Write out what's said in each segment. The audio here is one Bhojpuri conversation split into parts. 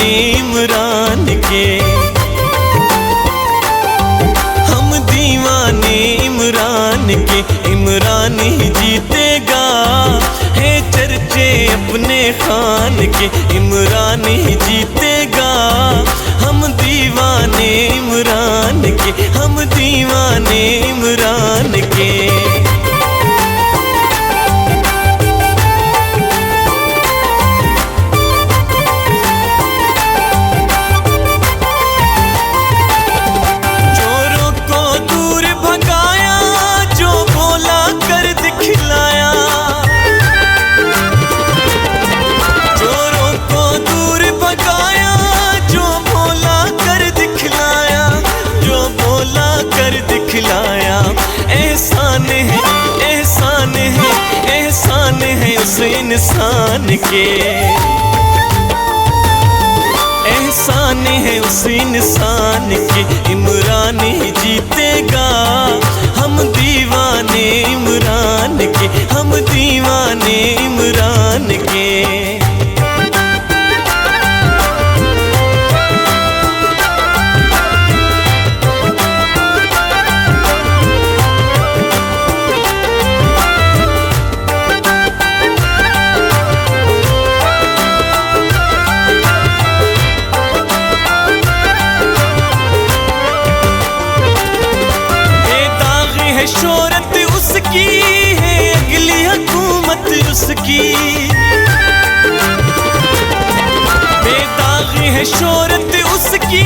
इमरान के, हम दीवाने इमरान के। इमरान ही जीतेगा है चर्चे अपने खान के, इमरान ही जीतेगा। हम दीवाने इमरान के, हम दीवाने इमरान के। चोरों को दूर भगाया, जो बोला कर दिखलाया। चोरों को दूर भगाया, जो बोला कर दिखलाया, जो बोला कर दिखलाया। एहसान है, एहसान है, एहसान है उस इंसान के, एहसान है उस इंसान के। इमरान ही जीतेगा, हम दीवाने इमरान के, हम दीवाने इमरान के। शोहरत उसकी है, अगली हुकूमत उसकी। बेदाग है शोहरत उसकी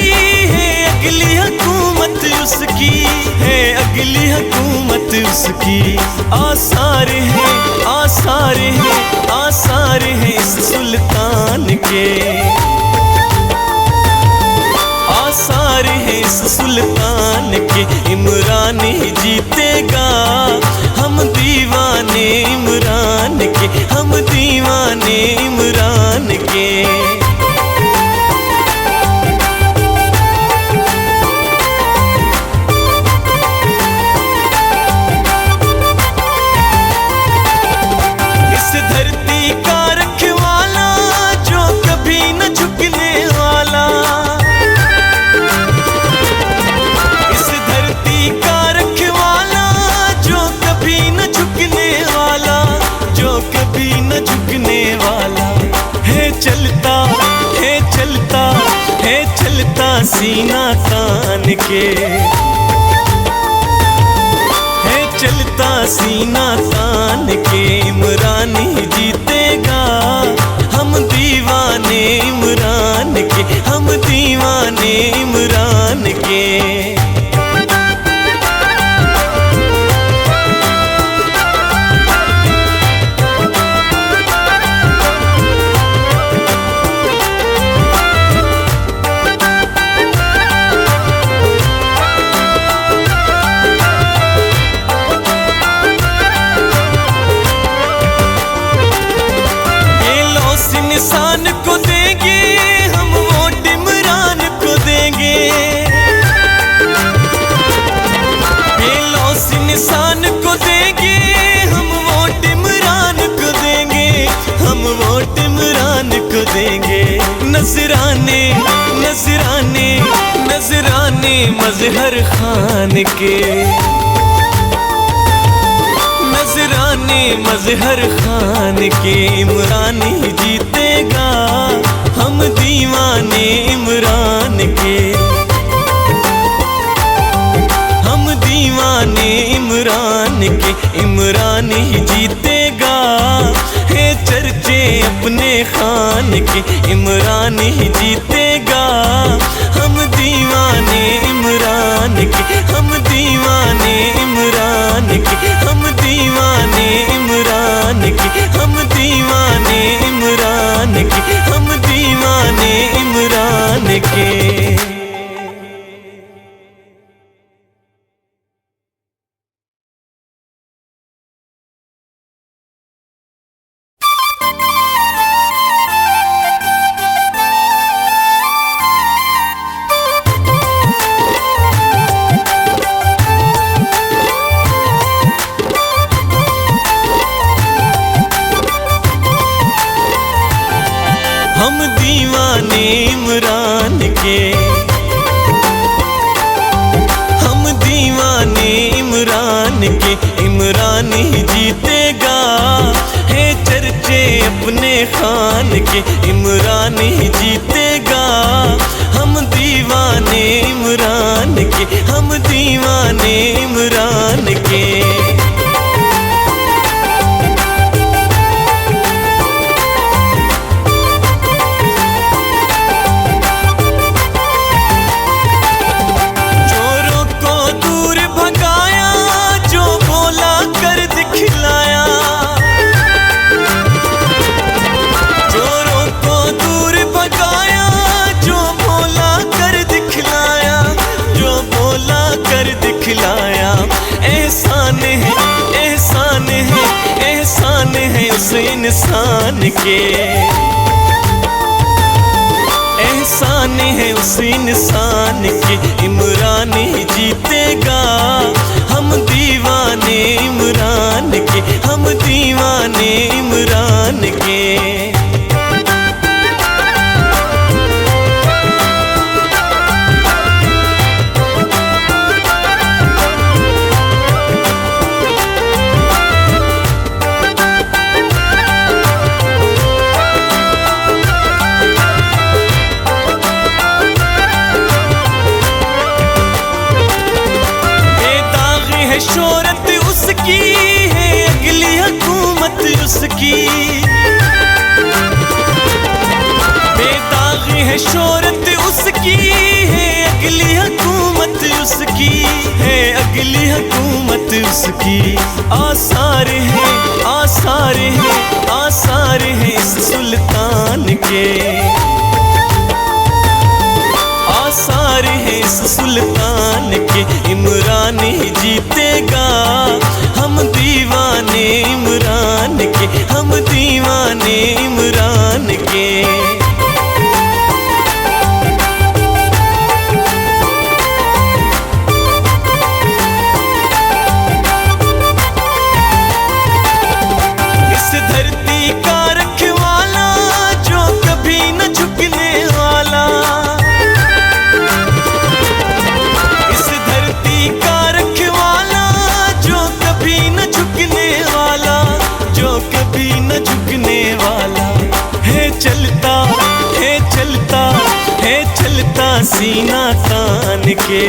है, अगली हुकूमत उसकी है, अगली हुकूमत उसकी। आसार है, आसार है, आसार है इस सुल्तान के, आसार है इस सुल्तान के। इमरान ही जीतेगा, हम दीवाने इमरान के, हम दीवाने इमरान के। इस धरती का रखवाला, जो कभी न झुकने वाला। इस धरती का रखवाला, जो कभी न झुकने वाला, जो कभी न झुकने वाला। है चलता, है चलता, है चलता सीना तान के, है चलता सीना तान के। इमरान ही जीतेगा, हम दीवाने इमरान के, हम दीवाने इमरान के। इंसान को देंगे हम, वोट इमरान को देंगे। बेलौस इंसान को देंगे हम, वोट इमरान को देंगे, हम वोट इमरान को देंगे। नजराने, नजराने, नजराने मजहर खान के, नजराने मजहर खान के। इमरान ही जीतेगा, हम दीवाने इमरान के, हम दीवाने इमरान के। इमरान ही जीतेगा है चर्चे अपने खान के, इमरान ही जीतेगा। हम दीवाने इमरान के, हम दीवाने इमरान के, हम दीवाने इमरान के, हम दीवाने इमरान के, हम दीवाने इमरान के। दीवाने इमरान के, हम दीवाने इमरान के। इमरान ही जीतेगा है चर्चे अपने खान के, इमरान ही जीतेगा। हम दीवाने इमरान के, हम दीवाने इमरान के। चोरों को दूर भगाया, जो बोला कर दिखलाया। चोरों को दूर भगाया, जो बोला कर दिखलाया, जो बोला कर दिखलाया। एहसान है, एहसान है, एहसान है उस इंसान के, एहसान है उस इंसान के। इमरान ही जीतेगा, हम दीवाने इमरान के, हम दीवाने इमरान के। शोहरत उसकी है, अगली हुकूमत उसकी। बेदाग है शोहरत उसकी है, अगली हुकूमत उसकी है, अगली हुकूमत उसकी। आसार है, आसार है, आसार है इस सुल्तान के, आसार है इस सुल्तान के। इमरान ही जीतेगा, हम दीवाने इमरान के, हम दीवाने इमरान के। इस धरती का रखवाला, जो कभी न झुकने वाला। इस धरती का रखवाला, जो कभी न झुकने वाला, जो कभी न झुकने वाला। है चलता, है चलता, है चलता सीना तान के,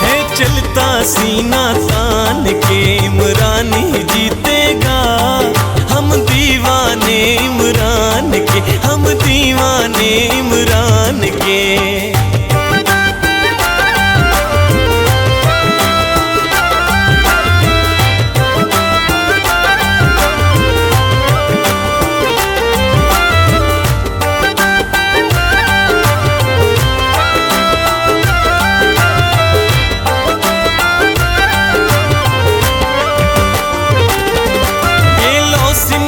है चलता सीना तान के। इमरान ही जीतेगा, हम दीवाने इमरान के, हम दीवाने इमरान के।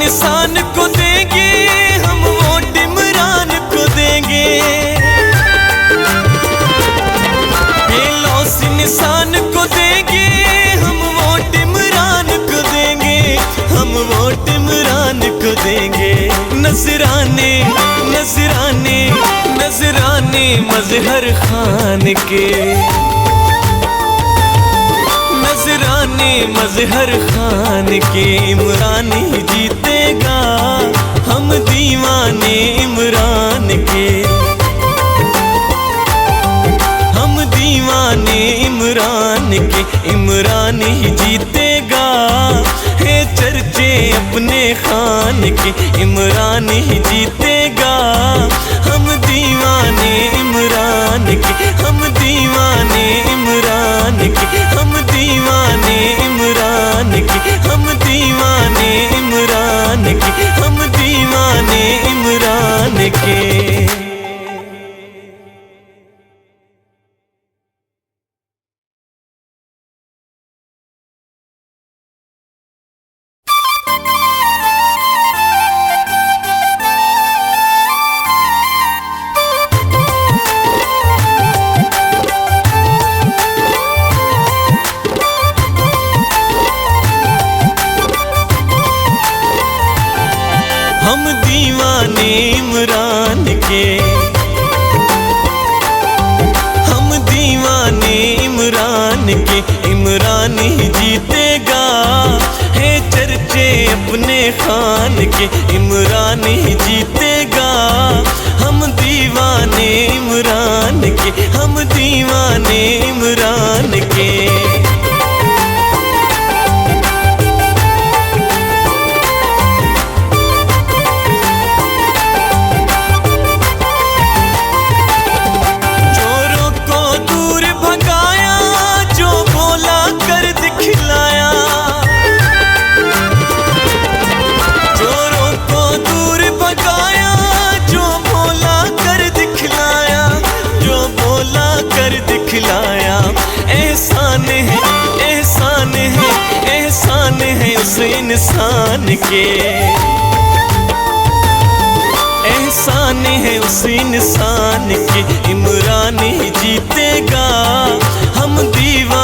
इंसान को देंगे हम, वोट इमरान को देंगे। बेलौस इंसान को देंगे हम, वोट इमरान को देंगे, हम वोट इमरान को देंगे। नजराने, नजराने, नजराने मजहर खान के, नजराने मजहर खान के। इमरान ही जीतेगा, हम दीवाने इमरान के, हम दीवाने इमरान के। इमरान ही जीतेगा है चर्चे अपने खान के, इमरान ही जीतेगा। हम दीवाने इमरान के, हम दीवाने इमरान के, हम दीवाने इमरान के, हम दीवाने इमरान के, हम दीवाने इमरान के। दीवाने इमरान के, हम दीवाने इमरान के। इमरान ही जीतेगा, है चर्चे अपने खान के। इमरान ही जीतेगा, हम दीवाने इमरान के, हम दीवाने इमरान के। चोरों को दूर भगाया, जो बोला कर दिखलाया। चोरों को दूर भगाया, जो बोला कर दिखलाया, जो बोला कर दिखलाया। एहसान है, एहसान है, एहसान है उस इंसान के। एहसान है उस इंसान के। इमरान ही जीतेगा, हम दीवाने